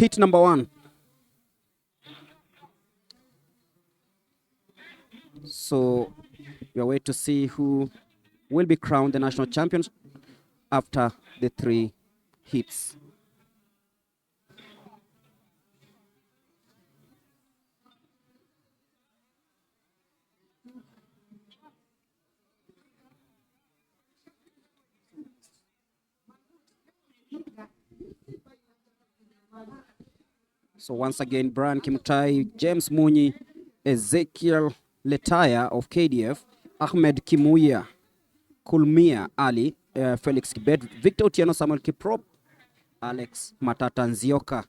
Heat number 1. So we are waiting to see who will be crowned the national champions after the 3 heats. So once again, Brian Kimutai, James Munyi, Ezekiel Letaya of KDF, Ahmed Kimuya, Kulmia Ali, Felix Kibet, Victor Otieno, Samuel Kiprop, Alex Matata Nzioka.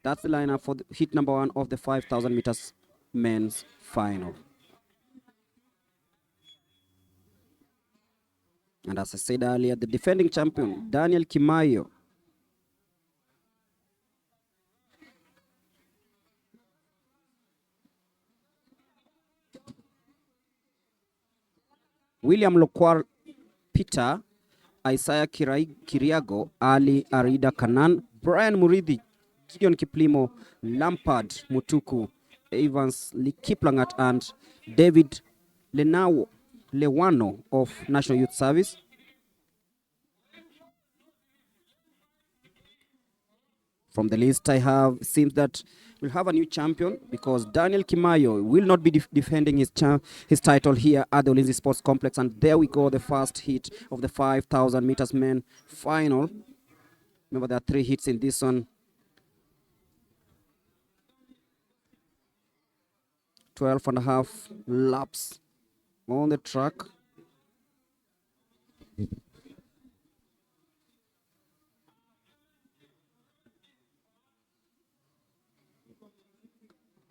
That's the lineup for the heat number 1 of the 5,000 meters men's final. And as I said earlier, the defending champion, Daniel Kimayo, William Lokwar Peter, Isaiah Kiriago, Ali Arida Kanan, Brian Muridhi, Gideon Kiplimo, Lampard Mutuku, Evans Likiplangat, and David Lewano of National Youth Service. From the list I have, it seems that we'll have a new champion because Daniel Kimayo will not be defending his title here at the Ulinzi Sports Complex. And there we go, the first heat of the 5,000 meters men final. Remember, there are 3 heats in this one. 12.5 laps on the track.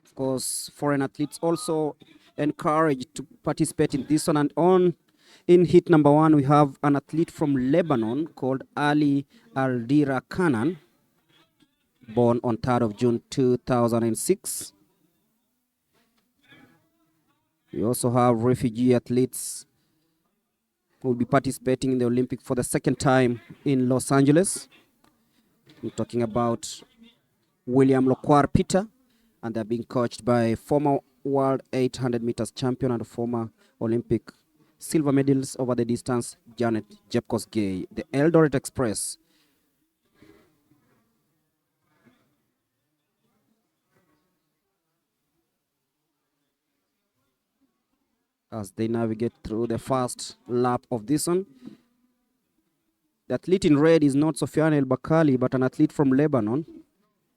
Of course, foreign athletes also encouraged to participate in this one. And in heat number 1, we have an athlete from Lebanon called Ali Aldira Kanan, born on 3rd of June 2006. We also have refugee athletes who will be participating in the Olympic for the 2nd time in Los Angeles. We're talking about William Lokwar Peter, and they're being coached by former world 800 meters champion and former Olympic silver medals over the distance, Janet Jepkos-Gay. The Eldoret Express. As they navigate through the first lap of this one. The athlete in red is not Sofiane El Bakali, but an athlete from Lebanon.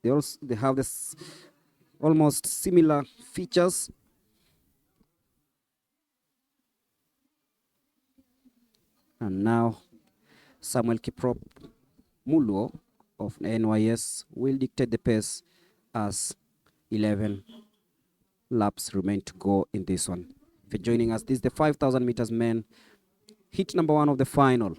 They have this almost similar features. And now Samuel Kiprop Muluo of NYS will dictate the pace as 11 laps remain to go in this one. If you're joining us, this is the 5,000 meters men heat number 1 of the final.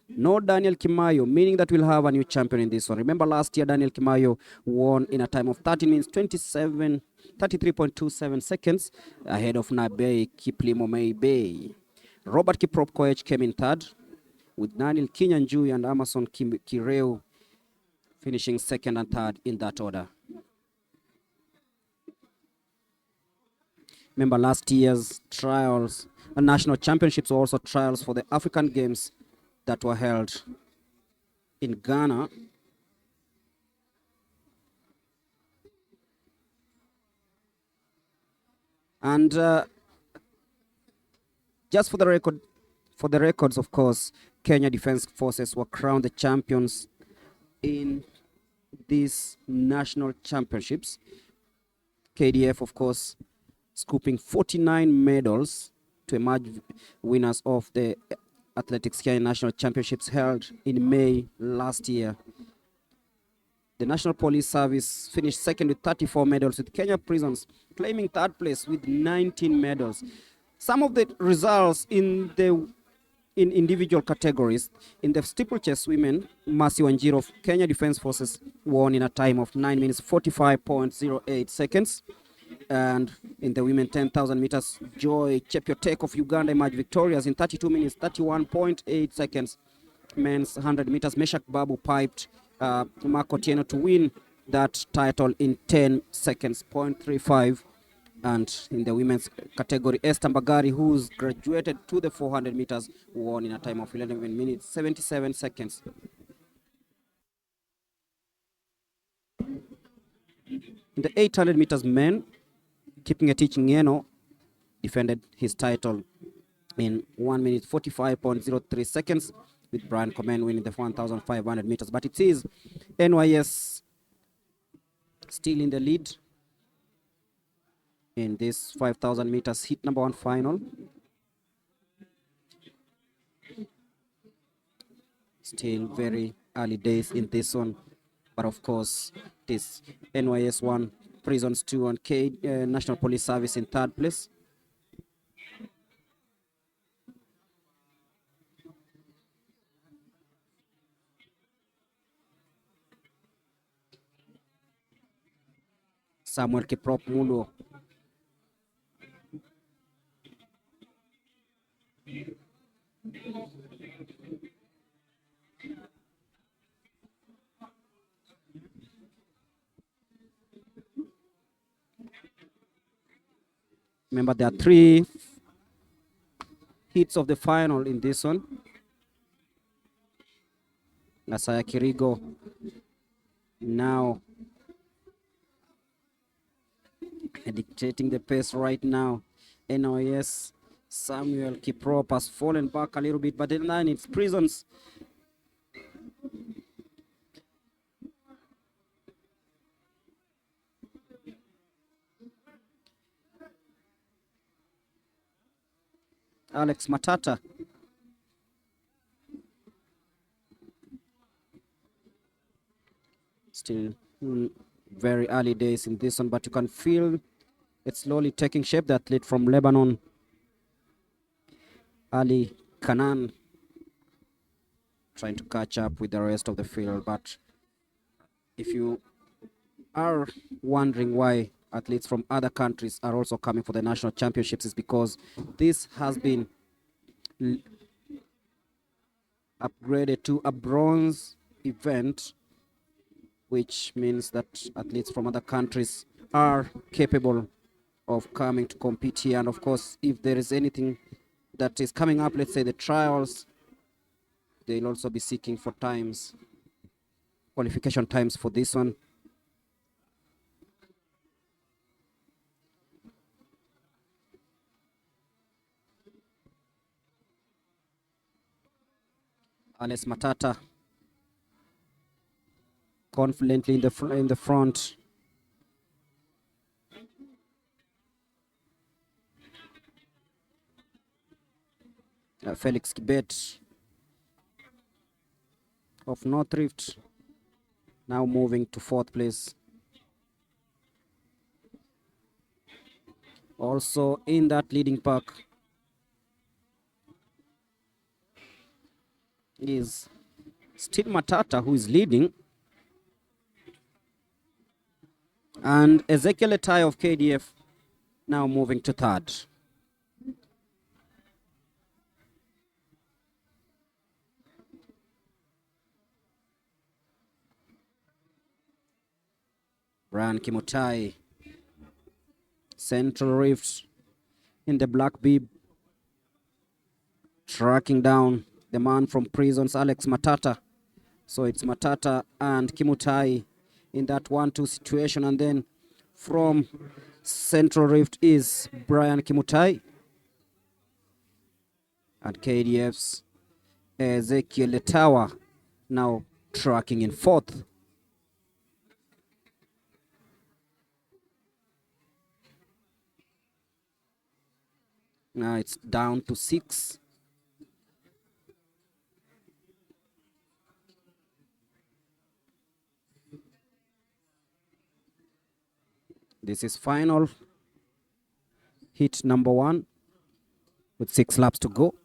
No Daniel Kimayo, meaning that we'll have a new champion in this one. Remember last year, Daniel Kimayo won in a time of 13 minutes, 33.27 seconds ahead of Nabe Kiplimo May. Robert Kiprop Koech came in 3rd, with Daniel Kinyanjui and Amason Kireu finishing 2nd and 3rd in that order. Remember last year's trials and national championships were also trials for the African Games that were held in Ghana. And just for the records, of course, Kenya Defence Forces were crowned the champions in these national championships. KDF, of course, scooping 49 medals to emerge winners of the Athletics Kenya National Championships held in May last year. The National Police Service finished 2nd with 34 medals, with Kenya Prisons claiming 3rd place with 19 medals. Some of the results in individual categories: in the steeplechase women, Mercy Wanjiru of Kenya Defence Forces won in a time of 9 minutes 45.08 seconds. And in the women 10,000 meters, Joy Chepyotek of Uganda emerged victorious in 32 minutes 31.8 seconds. Men's 100 meters, Meshak Babu piped Marco Tieno to win that title in 10 seconds, 0.35. And in the women's category, Esther Mbagari, who's graduated to the 400 meters, won in a time of 11 minutes, 77 seconds. In the 800 meters men, Kipngetich Ngeno defended his title in 1 minute 45.03 seconds, with Brian Komen winning the 1,500 meters. But it is NYS still in the lead in this 5,000 meters heat number 1 final. Still very early days in this one, but of course this NYS 1, Prisons 2, and National Police Service in 3rd place. Samuel Kiprop Mulo remember, there are 3 heats of the final in this one. Nasaya Kirigo now dictating the pace right now. NOS Samuel Kiprop has fallen back a little bit, but then it's Prisons. Alex Matata still very early days in this one, but you can feel it's slowly taking shape. The athlete from Lebanon, Ali Kanan, trying to catch up with the rest of the field. But if you are wondering why athletes from other countries are also coming for the national championships, is because this has been upgraded to a bronze event, which means that athletes from other countries are capable of coming to compete here. And of course, if there is anything that is coming up, let's say the trials, they'll also be seeking for times, qualification times for this one. Alex Matata confidently in the front. Felix Kibet of North Rift now moving to 4th place. Also in that leading pack is still Matata, who is leading, and Ezekiel Etai of KDF now moving to 3rd. Brian Kimutai, Central Rift in the black bib, tracking down the man from Prisons, Alex Matata. So it's Matata and Kimutai in that 1-2 situation, and then from Central Rift is Brian Kimutai, and KDF's Ezekiel Letawa now tracking in 4th. Now it's down to 6. This is final heat number 1 with 6 laps to go.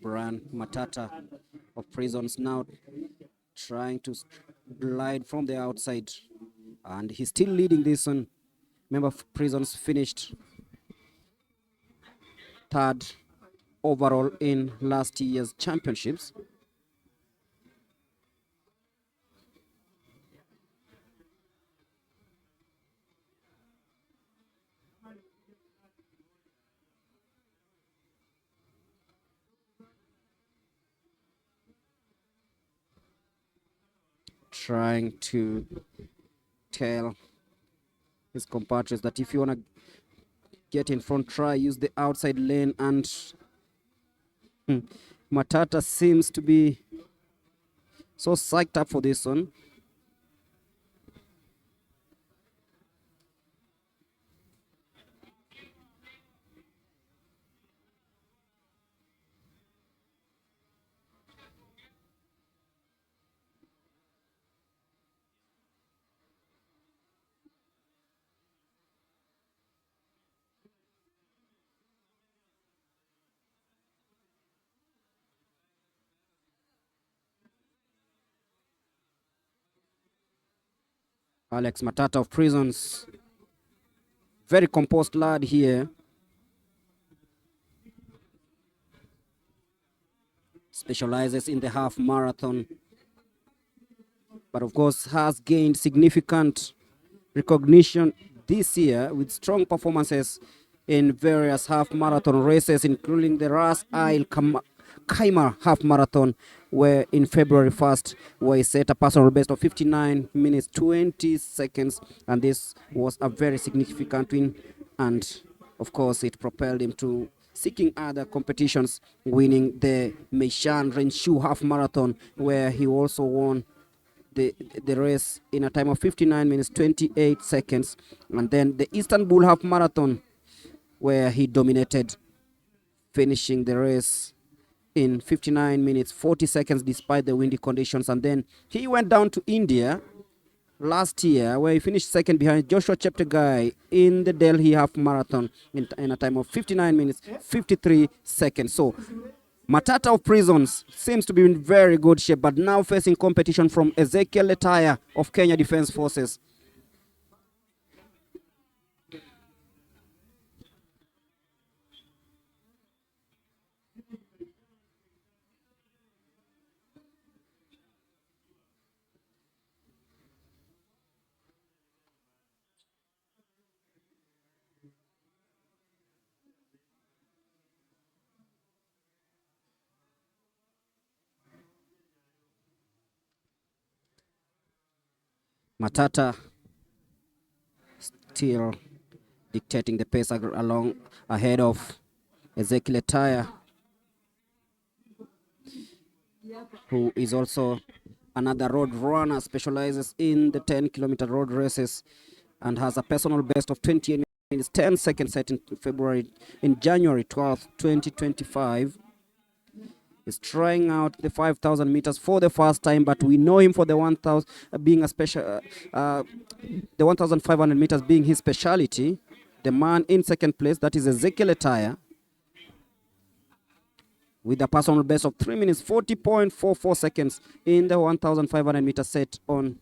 Brian Matata of Prisons now trying to glide from the outside, and he's still leading this one. Remember, Prisons finished third overall in last year's championships. Trying to tell his compatriots that if you want to get in front, try use the outside lane, and Matata seems to be so psyched up for this one. Alex Matata of Prisons, very composed lad here. Specializes in the half marathon, but of course has gained significant recognition this year with strong performances in various half marathon races, including the Ras Al Khaimah half marathon, where in February 1st, where he set a personal best of 59 minutes 20 seconds, and this was a very significant win, and of course it propelled him to seeking other competitions, winning the Meishan Renshu half marathon, where he also won the race in a time of 59 minutes 28 seconds, and then the Istanbul half marathon, where he dominated, finishing the race in 59 minutes 40 seconds despite the windy conditions. And then he went down to India last year, where he finished second behind Joshua Cheptegei in the Delhi half marathon in a time of 59 minutes 53 seconds. So Matata of Prisons seems to be in very good shape, but now facing competition from Ezekiel Letaya of Kenya Defence Forces. Matata still dictating the pace along ahead of Ezekiel Letaya, who is also another road runner, specializes in the 10-kilometer road races, and has a personal best of 28 minutes 10 seconds set in January 12th, 2025. Is trying out the 5,000 meters for the first time, but we know him for the 1,000 being a special, the 1,500 meters being his specialty. The man in second place, that is Ezekiel Letaya, with a personal best of 3 minutes 40.44 seconds in the 1,500 meter set on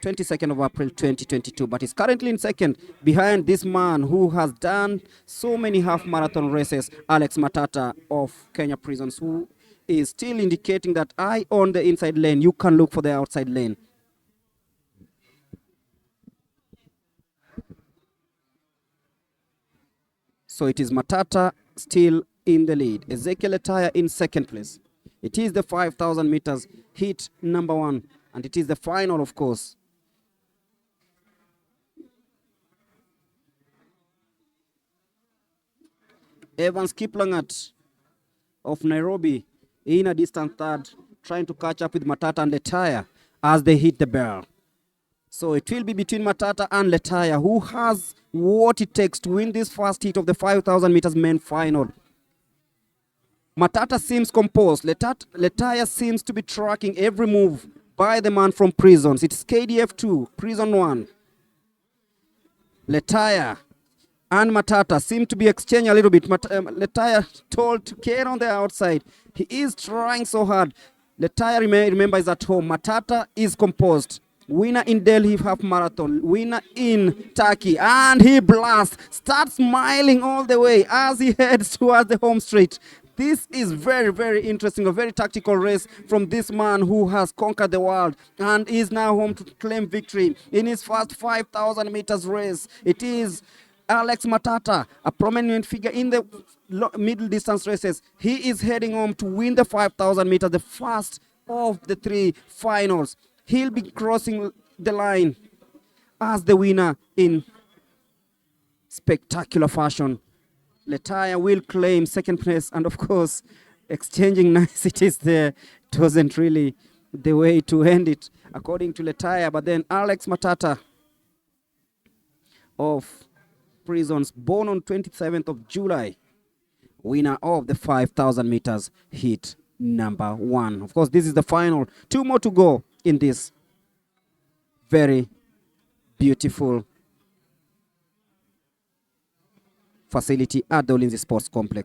22nd of April 2022, but is currently in second behind this man who has done so many half marathon races, Alex Matata of Kenya Prisons, who is still indicating that I own the inside lane, you can look for the outside lane. So it is Matata still in the lead, Ezekiel Letaya in second place. It is the 5,000 meters heat number 1, and it is the final, of course. Evans Kiplangat of Nairobi in a distant third, trying to catch up with Matata and Letaya as they hit the bell. So it will be between Matata and Letaya, who has what it takes to win this first heat of the 5,000 meters men final. Matata seems composed. Letaya seems to be tracking every move by the man from Prisons. It's KDF 2, Prison 1. Letaya and Matata seem to be exchanging a little bit. Letaya told to get on the outside. He is trying so hard. Letaya, remember, is at home. Matata is composed. winner in Delhi half marathon, winner in Turkey, and he blasts, starts smiling all the way as he heads towards the home straight. This is very, very interesting, a very tactical race from this man who has conquered the world and is now home to claim victory in his first 5,000 meters race. It is Alex Matata, a prominent figure in the middle distance races. He is heading home to win the 5,000 meters, the first of the three finals. He'll be crossing the line as the winner in spectacular fashion. Letaya will claim second place, and of course, exchanging niceties there. It wasn't really the way to end it, according to Letaya. But then Alex Matata of Prisons, born on 27th of July, winner of the 5,000 meters heat number 1. Of course, this is the final. 2 more to go in this very beautiful facility at the Ulinzi Sports Complex.